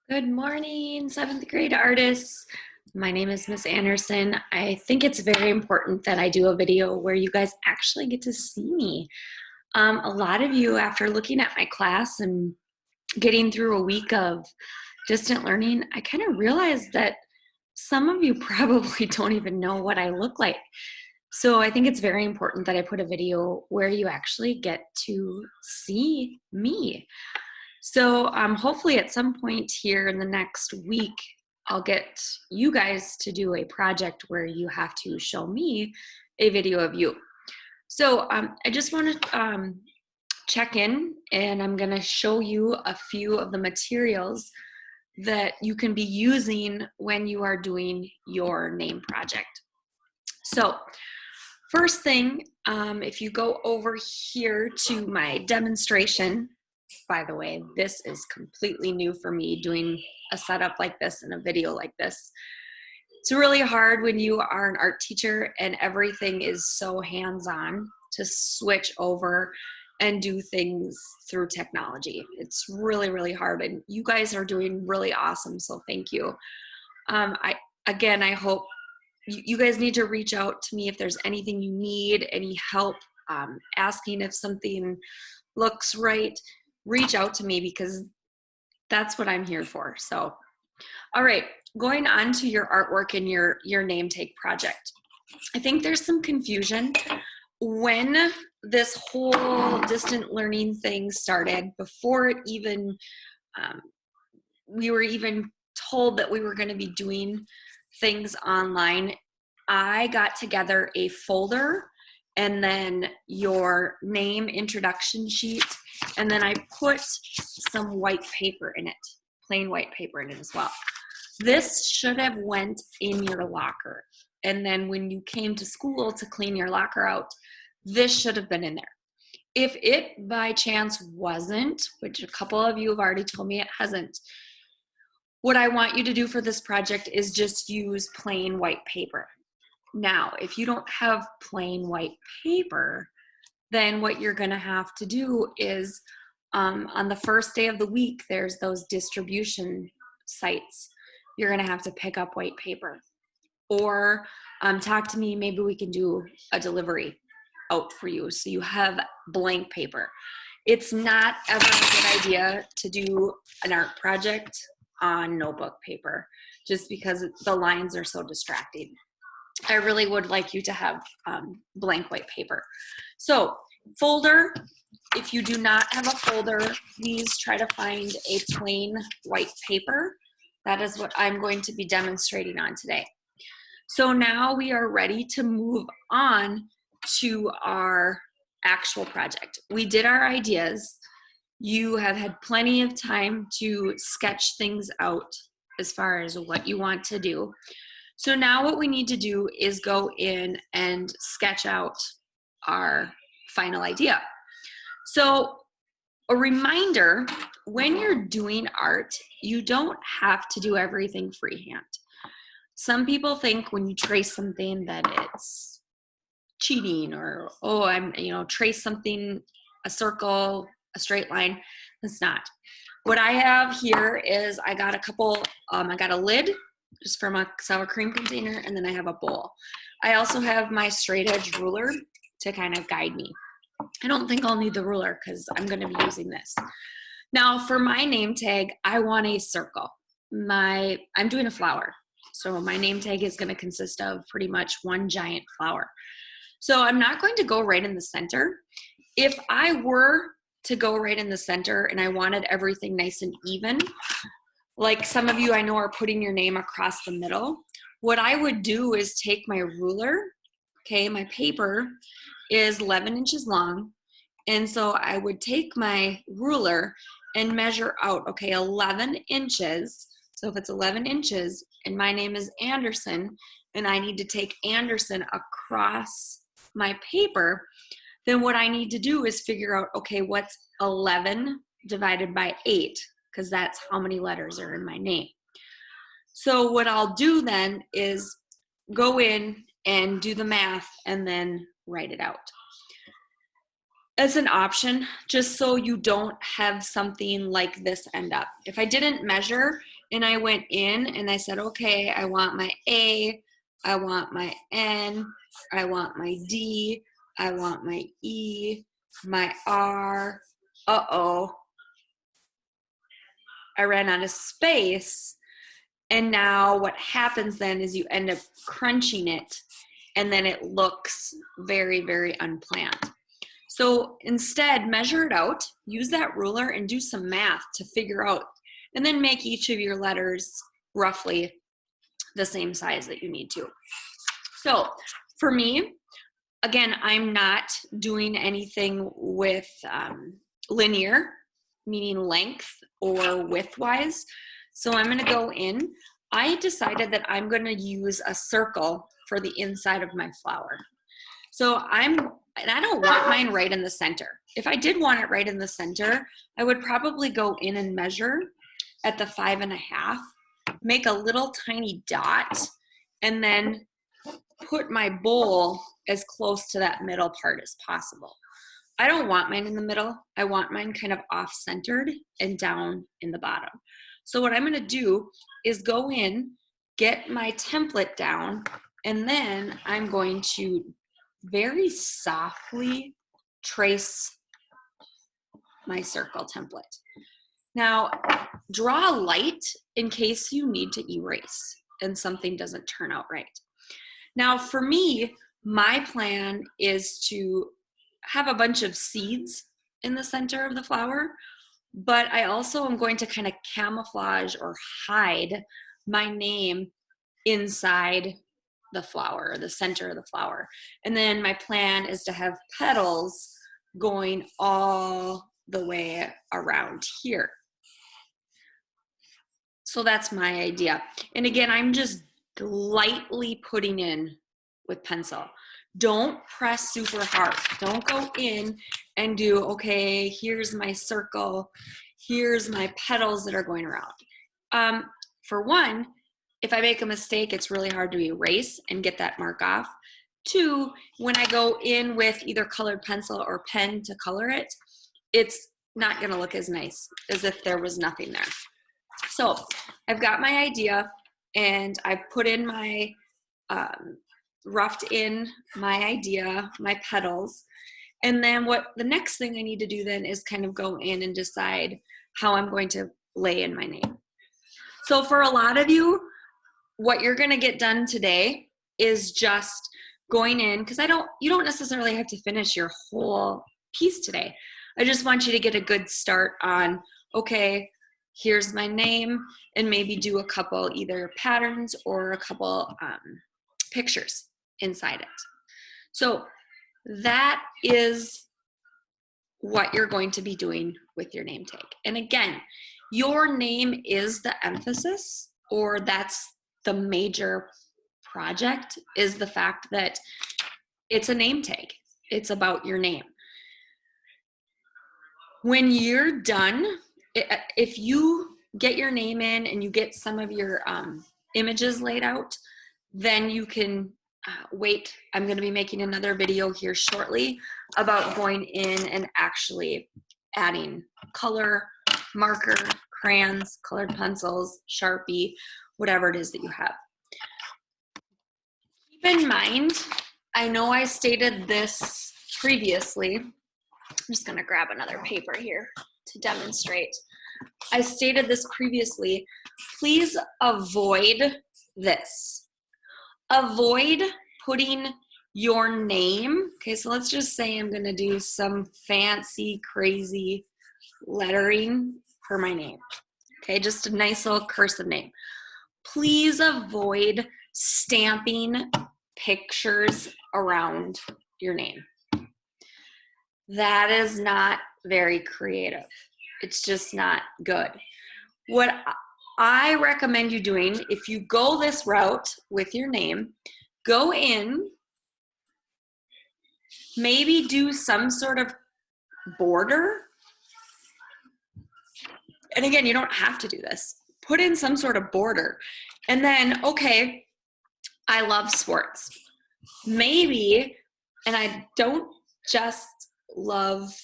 Good morning, seventh grade artists. My name is Miss Anderson. I think it's very important that I do a video where you guys actually get to see me. A lot of you, after looking at my class and getting through a week of distant learning, I kind of realized that some of you probably don't even know what I look like. So I think it's very important that I put a video where you actually get to see me. So hopefully at some point here in the next week, I'll get you guys to do a project where you have to show me a video of you. So I just want to check in, and I'm going to show you a few of the materials that you can be using when you are doing your name project. So first thing, if you go over here to my demonstration, by the way, this is completely new for me, doing a setup like this and a video like this. It's really hard when you are an art teacher and everything is so hands-on to switch over and do things through technology. It's really, really hard, and you guys are doing really awesome, so thank you. I hope you guys need to reach out to me if there's anything you need, any help, asking if something looks right. Reach out to me because that's what I'm here for. So, all right, going on to your artwork and your name tag project. I think there's some confusion when this whole distant learning thing started. Before it even, we were even told that we were going to be doing things online, I got together a folder and then your name introduction sheet, and then I put some white paper in it, plain white paper in it as well. This should have went in your locker, and then when you came to school to clean your locker out, this should have been in there. If it by chance wasn't, which a couple of you have already told me it hasn't, what I want you to do for this project is just use plain white paper. Now, if you don't have plain white paper, then what you're going to have to do is on the first day of the week, there's those distribution sites. You're going to have to pick up white paper, or talk to me. Maybe we can do a delivery out for you so you have blank paper. It's not ever a good idea to do an art project on notebook paper just because the lines are so distracting. I really would like you to have blank white paper. So folder, if you do not have a folder, please try to find a plain white paper. That is what I'm going to be demonstrating on today. So now we are ready to move on to our actual project. We did our ideas. You have had plenty of time to sketch things out as far as what you want to do. So now what we need to do is go in and sketch out our final idea. So a reminder, when you're doing art, you don't have to do everything freehand. Some people think when you trace something that it's cheating, or, oh, I'm, trace something, a circle, a straight line. It's not. What I have here is I got a lid just from a sour cream container, and then I have a bowl. I also have my straight edge ruler to kind of guide me. I don't think I'll need the ruler because I'm going to be using this. Now for my name tag, I want a circle. I'm doing a flower. So my name tag is going to consist of pretty much one giant flower. So I'm not going to go right in the center. If I were to go right in the center and I wanted everything nice and even, like some of you I know are putting your name across the middle, what I would do is take my ruler, okay, my paper is 11 inches long, and so I would take my ruler and measure out, okay, 11 inches. So if it's 11 inches and my name is Anderson and I need to take Anderson across my paper, then what I need to do is figure out, okay, what's 11 divided by 8? Because that's how many letters are in my name. So what I'll do then is go in and do the math and then write it out. As an option, just so you don't have something like this end up. If I didn't measure and I went in and I said, okay, I want my A, I want my N, I want my D, I want my E, my R. Uh-oh, I ran out of space. And now what happens then is you end up crunching it, and then it looks very, very unplanned. So instead, measure it out, use that ruler, and do some math to figure out, and then make each of your letters roughly the same size that you need to. So for me, again, I'm not doing anything with linear, meaning length or width-wise. So I'm gonna go in. I decided that I'm gonna use a circle for the inside of my flower. So I don't want mine right in the center. If I did want it right in the center, I would probably go in and measure at the 5.5, make a little tiny dot, and then put my bowl as close to that middle part as possible. I don't want mine in the middle. I want mine kind of off-centered and down in the bottom. So what I'm gonna do is go in, get my template down, and then I'm going to very softly trace my circle template. Now, draw light in case you need to erase and something doesn't turn out right. Now, for me, my plan is to have a bunch of seeds in the center of the flower, but I also am going to kind of camouflage or hide my name inside the flower, the center of the flower. And then my plan is to have petals going all the way around here. So that's my idea. And again, I'm just lightly putting in with pencil. Don't press super hard. Don't go in and do, okay, here's my circle, here's my petals that are going around. For one, if I make a mistake, it's really hard to erase and get that mark off. Two, when I go in with either colored pencil or pen to color it, it's not gonna look as nice as if there was nothing there. So I've got my idea, and I've put in my, roughed in my idea, my petals. And then what the next thing I need to do then is kind of go in and decide how I'm going to lay in my name. So for a lot of you, what you're gonna get done today is just going in, because you don't necessarily have to finish your whole piece today. I just want you to get a good start on, okay, here's my name, and maybe do a couple either patterns or a couple pictures inside it. So that is what you're going to be doing with your name tag. And again, your name is the emphasis, or that's the major project, is the fact that it's a name tag. It's about your name. When you're done, if you get your name in and you get some of your images laid out, then you can wait. I'm going to be making another video here shortly about going in and actually adding color, marker, crayons, colored pencils, Sharpie, whatever it is that you have. Keep in mind, I know I stated this previously. I'm just going to grab another paper here to demonstrate. I stated this previously. Please avoid this. Avoid putting your name. Okay, so let's just say I'm going to do some fancy, crazy lettering for my name. Okay, just a nice little cursive name. Please avoid stamping pictures around your name. That is not very creative. It's just not good. What I recommend you doing, if you go this route with your name, go in, maybe do some sort of border. And again, you don't have to do this. Put in some sort of border. And then, okay, I love sports. Maybe, and I don't just love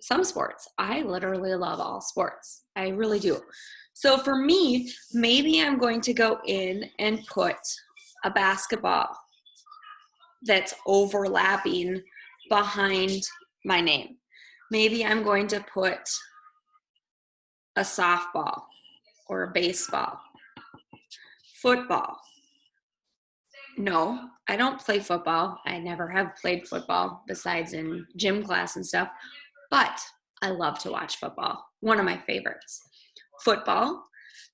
some sports. I literally love all sports. I really do. So for me, maybe I'm going to go in and put a basketball that's overlapping behind my name. Maybe I'm going to put a softball or a baseball, football. No, I don't play football. I never have played football besides in gym class and stuff, but I love to watch football. One of my favorites. Football.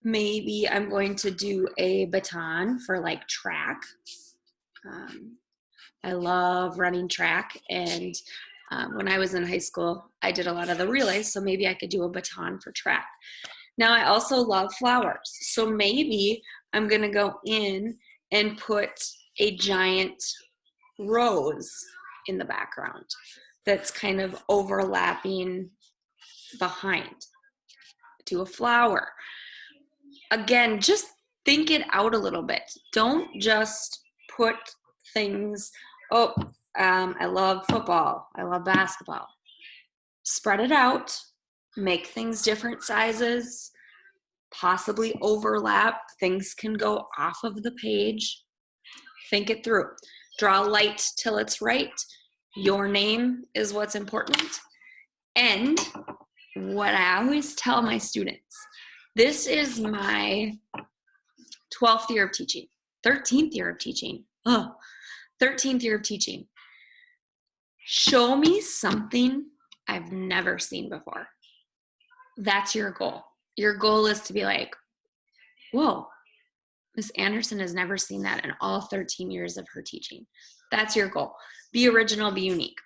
Maybe I'm going to do a baton for like track. I love running track, and when I was in high school, I did a lot of the relays, so maybe I could do a baton for track. Now, I also love flowers, so maybe I'm going to go in and put a giant rose in the background that's kind of overlapping behind. Do a flower. Again, just think it out a little bit. Don't just put things, I love football, I love basketball. Spread it out, make things different sizes, possibly overlap. Things can go off of the page. Think it through. Draw light till it's right. Your name is what's important. And what I always tell my students, this is my 12th year of teaching, 13th year of teaching. 13th year of teaching. Show me something I've never seen before. That's your goal. Your goal is to be like, whoa, Miss Anderson has never seen that in all 13 years of her teaching. That's your goal. Be original, be unique.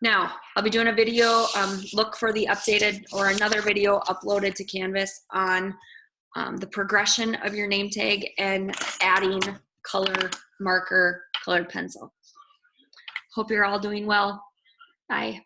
Now, I'll be doing a video, look for the updated or another video uploaded to Canvas on the progression of your name tag and adding color marker, colored pencil. Hope you're all doing well. Bye.